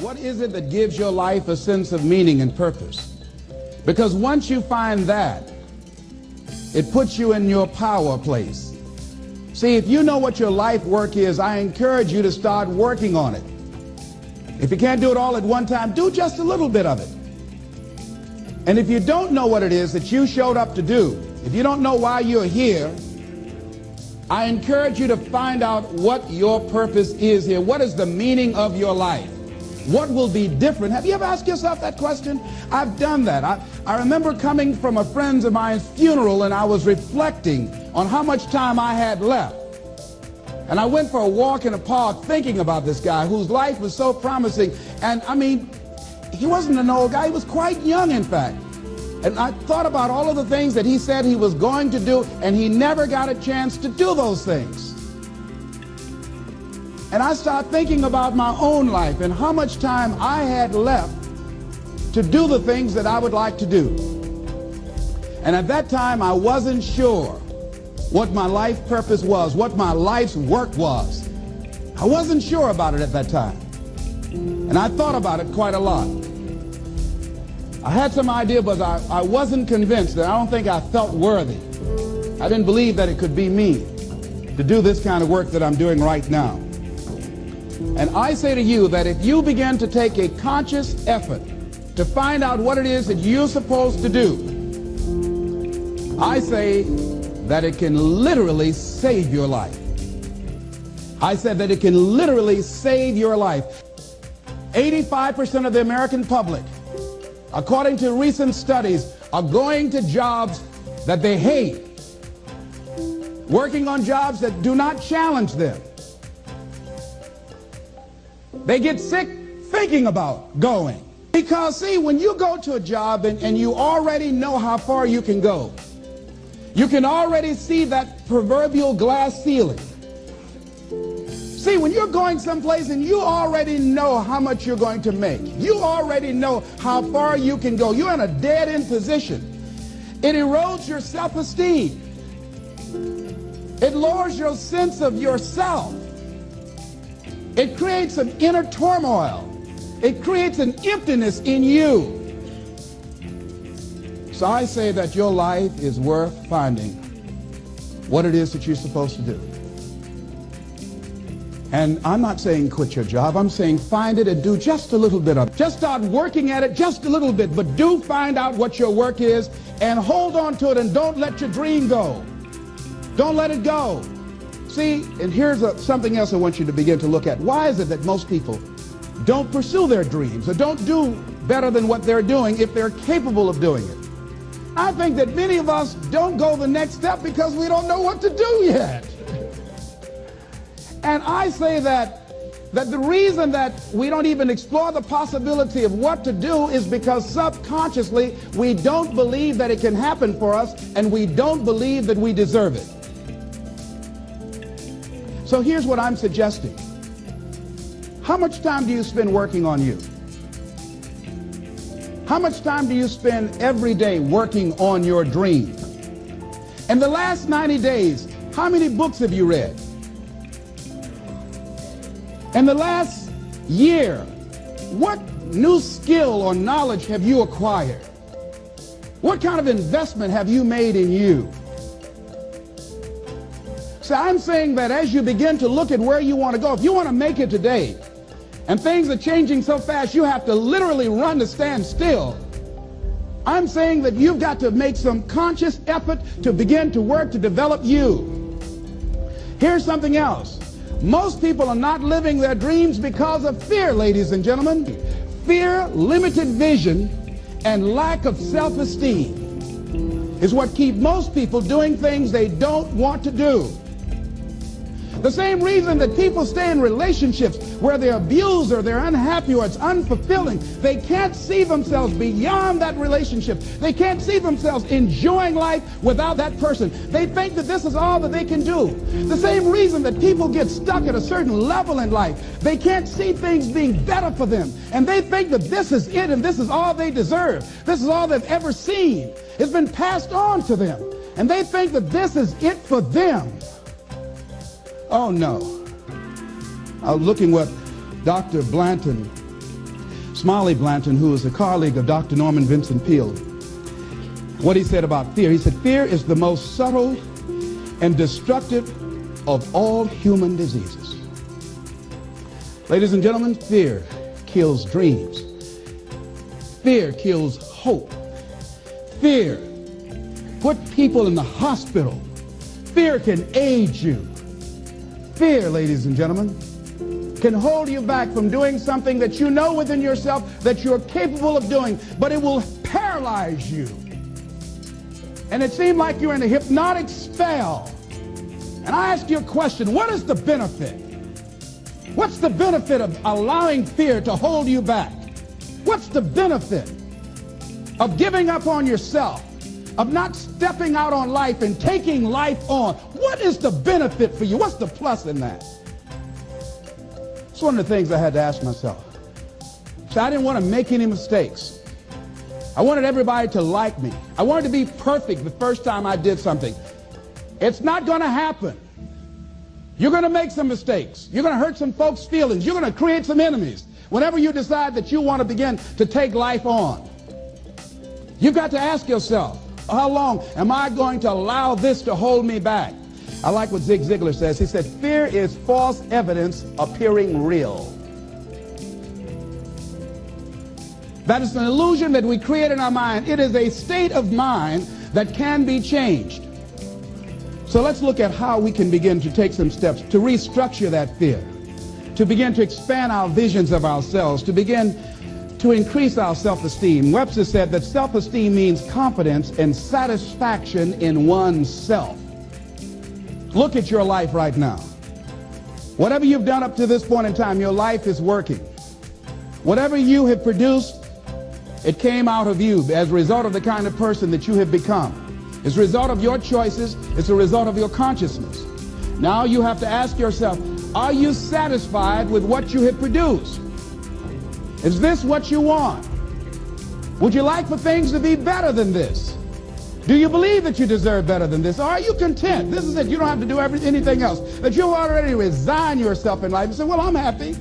What is it that gives your life a sense of meaning and purpose? Because once you find that, it puts you in your power place. See, if you know what your life work is, I encourage you to start working on it. If you can't do it all at one time, do just a little bit of it. And if you don't know what it is that you showed up to do, if you don't know why you're here, I encourage you to find out what your purpose is here. What is the meaning of your life? What will be different? Have you ever asked yourself that question? I've done that. I remember coming from a friend of mine's funeral, and I was reflecting on how much time I had left. And I went for a walk in a park thinking about this guy whose life was so promising. And I mean, he wasn't an old guy. He was quite young, in fact. And I thought about all of the things that he said he was going to do, and he never got a chance to do those things. And I started thinking about my own life and how much time I had left to do the things that I would like to do. And at that time, I wasn't sure what my life purpose was, what my life's work was. I wasn't sure about it at that time. And I thought about it quite a lot. I had some idea, but I wasn't convinced, and I don't think I felt worthy. I didn't believe that it could be me to do this kind of work that I'm doing right now. And I say to you that if you begin to take a conscious effort to find out what it is that you're supposed to do, I say that it can literally save your life. I said that it can literally save your life. 85% of the American public, according to recent studies, are going to jobs that they hate, working on jobs that do not challenge them. They get sick thinking about going. Because, see, when you go to a job and you already know how far you can go, you can already see that proverbial glass ceiling. See, when you're going someplace and you already know how much you're going to make, you already know how far you can go, you're in a dead-end position. It erodes your self-esteem. It lowers your sense of yourself. It creates an inner turmoil. It creates an emptiness in you. So I say that your life is worth finding what it is that you're supposed to do. And I'm not saying quit your job. I'm saying find it and do just a little bit of it. Just start working at it just a little bit, but do find out what your work is and hold on to it, and don't let your dream go. Don't let it go. See, and here's something else I want you to begin to look at. Why is it that most people don't pursue their dreams or don't do better than what they're doing if they're capable of doing it? I think that many of us don't go the next step because we don't know what to do yet. And I say that the reason that we don't even explore the possibility of what to do is because subconsciously we don't believe that it can happen for us, and we don't believe that we deserve it. So here's what I'm suggesting. How much time do you spend working on you? How much time do you spend every day working on your dream? In the last 90 days, how many books have you read? In the last year, what new skill or knowledge have you acquired? What kind of investment have you made in you? So I'm saying that as you begin to look at where you want to go, if you want to make it today, and things are changing so fast you have to literally run to stand still, I'm saying that you've got to make some conscious effort to begin to work to develop you. Here's something else. Most people are not living their dreams because of fear, ladies and gentlemen. Fear, limited vision, and lack of self-esteem is what keep most people doing things they don't want to do. The same reason that people stay in relationships where they're abused or they're unhappy or it's unfulfilling, they can't see themselves beyond that relationship. They can't see themselves enjoying life without that person. They think that this is all that they can do. The same reason that people get stuck at a certain level in life, they can't see things being better for them. And they think that this is it and this is all they deserve. This is all they've ever seen. It's been passed on to them. And they think that this is it for them. Oh no. I was looking what Dr. Blanton Smiley Blanton, who is a colleague of Dr. Norman Vincent Peale, what he said about fear. He said, fear is the most subtle and destructive of all human diseases. Ladies and gentlemen, fear kills dreams. Fear kills hope. Fear put people in the hospital. Fear can aid you. Fear, ladies and gentlemen, can hold you back from doing something that you know within yourself that you're capable of doing, but it will paralyze you. And it seemed like you're in a hypnotic spell. And I ask you a question, what is the benefit? What's the benefit of allowing fear to hold you back? What's the benefit of giving up on yourself, of not stepping out on life and taking life on? What is the benefit for you? What's the plus in that? It's one of the things I had to ask myself. So I didn't want to make any mistakes. I wanted everybody to like me. I wanted to be perfect the first time I did something. It's not going to happen. You're going to make some mistakes. You're going to hurt some folks' feelings. You're going to create some enemies whenever you decide that you want to begin to take life on. You've got to ask yourself, how long am I going to allow this to hold me back? I like what Zig Ziglar says. He said, fear is false evidence appearing real. That is an illusion that we create in our mind. It is a state of mind that can be changed. So let's look at how we can begin to take some steps to restructure that fear, to begin to expand our visions of ourselves, to begin to increase our self-esteem. Webster said that self-esteem means confidence and satisfaction in oneself. Look at your life right now. Whatever you've done up to this point in time, your life is working. Whatever you have produced, it came out of you as a result of the kind of person that you have become. It's a result of your choices. It's a result of your consciousness. Now you have to ask yourself, are you satisfied with what you have produced? Is this what you want? Would you like for things to be better than this? Do you believe that you deserve better than this? Or are you content? This is it. You don't have to do anything else. That you've already resigned yourself in life and say, well, I'm happy.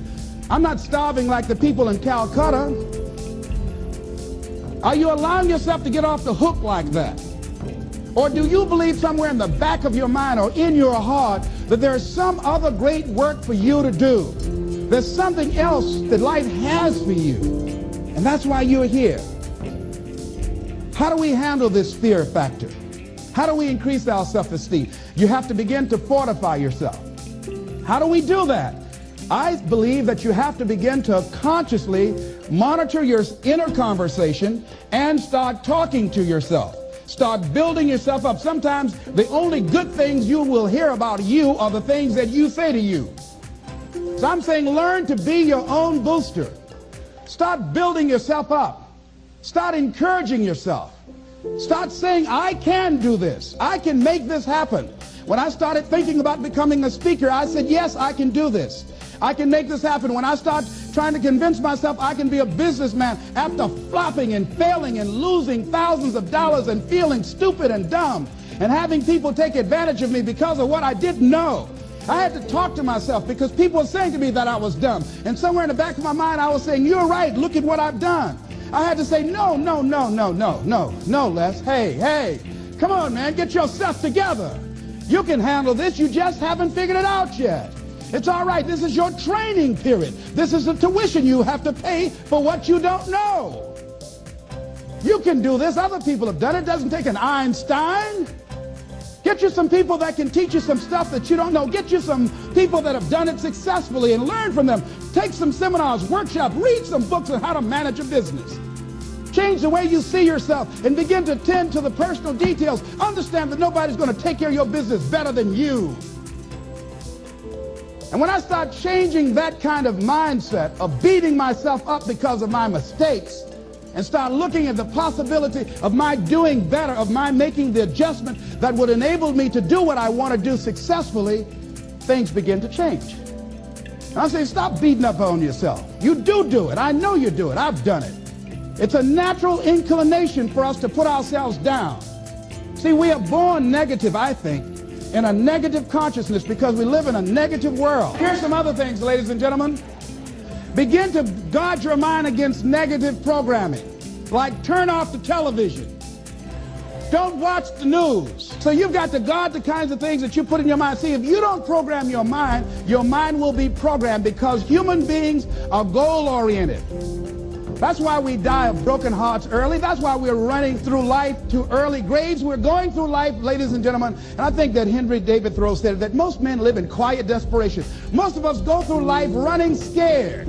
I'm not starving like the people in Calcutta. Are you allowing yourself to get off the hook like that? Or do you believe somewhere in the back of your mind or in your heart that there's some other great work for you to do? There's something else that life has for you. And that's why you're here. How do we handle this fear factor? How do we increase our self-esteem? You have to begin to fortify yourself. How do we do that? I believe that you have to begin to consciously monitor your inner conversation and start talking to yourself. Start building yourself up. Sometimes the only good things you will hear about you are the things that you say to you. So I'm saying learn to be your own booster. Start building yourself up. Start encouraging yourself. Start saying, I can do this. I can make this happen. When I started thinking about becoming a speaker, I said, yes, I can do this. I can make this happen. When I start trying to convince myself I can be a businessman after flopping and failing and losing thousands of dollars and feeling stupid and dumb and having people take advantage of me because of what I didn't know. I had to talk to myself because people were saying to me that I was dumb. And somewhere in the back of my mind, I was saying, you're right. Look at what I've done. I had to say, no, Les. Hey, come on, man. Get yourself together. You can handle this. You just haven't figured it out yet. It's all right. This is your training period. This is the tuition you have to pay for what you don't know. You can do this. Other people have done it. It doesn't take an Einstein. Get you some people that can teach you some stuff that you don't know. Get you some people that have done it successfully and learn from them. Take some seminars, workshops, read some books on how to manage a business. Change the way you see yourself and begin to tend to the personal details. Understand that nobody's going to take care of your business better than you. And when I start changing that kind of mindset of beating myself up because of my mistakes and start looking at the possibility of my doing better, of my making the adjustment that would enable me to do what I want to do successfully, things begin to change. And I say, stop beating up on yourself. You do it. I know you do it. I've done it. It's a natural inclination for us to put ourselves down. See, we are born negative, I think, in a negative consciousness because we live in a negative world. Here's some other things, ladies and gentlemen. Begin to guard your mind against negative programming, like turn off the television. Don't watch the news. So you've got to guard the kinds of things that you put in your mind. See, if you don't program your mind will be programmed, because human beings are goal-oriented. That's why we die of broken hearts early. That's why we're running through life to early graves. We're going through life, ladies and gentlemen, and I think that Henry David Thoreau said that most men live in quiet desperation. Most of us go through life running scared.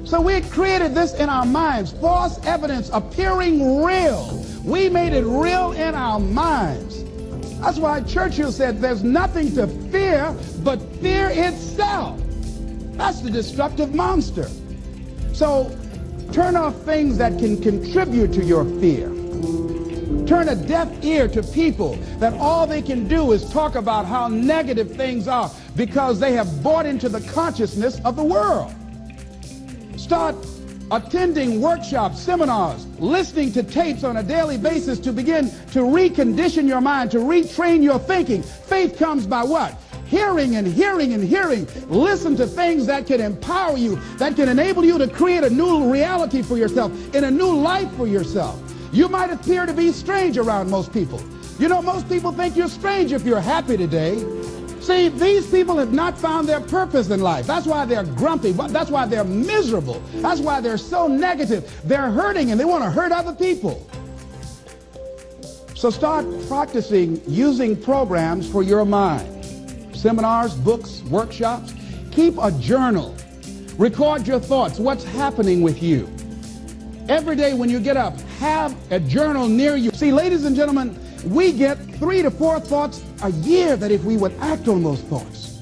So we created this in our minds, false evidence appearing real. We made it real in our minds. That's why Churchill said there's nothing to fear but fear itself. That's the destructive monster. So turn off things that can contribute to your fear. Turn a deaf ear to people that all they can do is talk about how negative things are, because they have bought into the consciousness of the world. Start attending workshops, seminars, listening to tapes on a daily basis to begin to recondition your mind, to retrain your thinking. Faith comes by what? Hearing and hearing and hearing. Listen to things that can empower you, that can enable you to create a new reality for yourself, in a new life for yourself. You might appear to be strange around most people. You know, most people think you're strange if you're happy today. See, these people have not found their purpose in life. That's why they're grumpy. That's why they're miserable. That's why they're so negative. They're hurting and they want to hurt other people. So start practicing using programs for your mind. Seminars, books, workshops. Keep a journal. Record your thoughts. What's happening with you? Every day when you get up, have a journal near you. See, ladies and gentlemen, we get 3 to 4 thoughts a year that if we would act on those thoughts,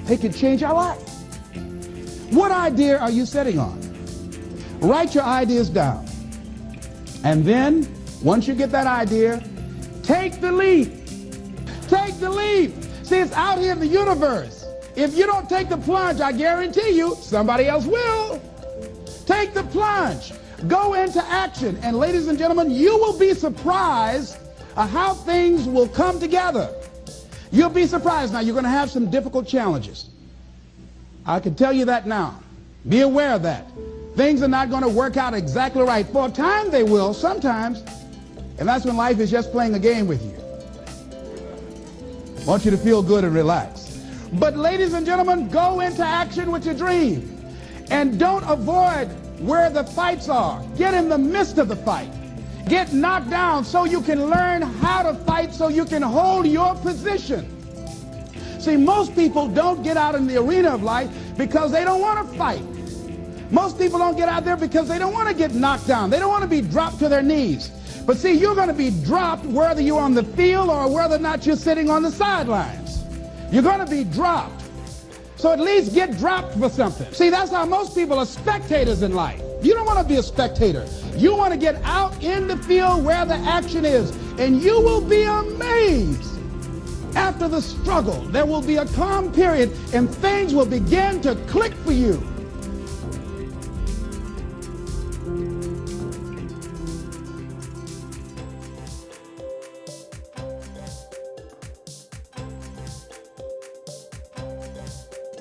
they could change our life. What idea are you sitting on? Write your ideas down. And then, once you get that idea, take the leap. Take the leap. See, it's out here in the universe. If you don't take the plunge, I guarantee you, somebody else will. Take the plunge. Go into action. And ladies and gentlemen, you will be surprised how things will come together. You'll be surprised. Now, you're going to have some difficult challenges. I can tell you that now. Be aware of that. Things are not going to work out exactly right. For a time they will, sometimes. And that's when life is just playing a game with you. I want you to feel good and relax. But ladies and gentlemen, go into action with your dream. And don't avoid where the fights are. Get in the midst of the fight. Get knocked down so you can learn how to fight, so you can hold your position. See, most people don't get out in the arena of life because they don't want to fight. Most people don't get out there because they don't want to get knocked down. They don't want to be dropped to their knees. But see, you're going to be dropped whether you're on the field or whether or not you're sitting on the sidelines. You're going to be dropped. So at least get dropped for something. See, that's how most people are spectators in life. You don't want to be a spectator. You want to get out in the field where the action is, and you will be amazed. After the struggle, there will be a calm period, and things will begin to click for you.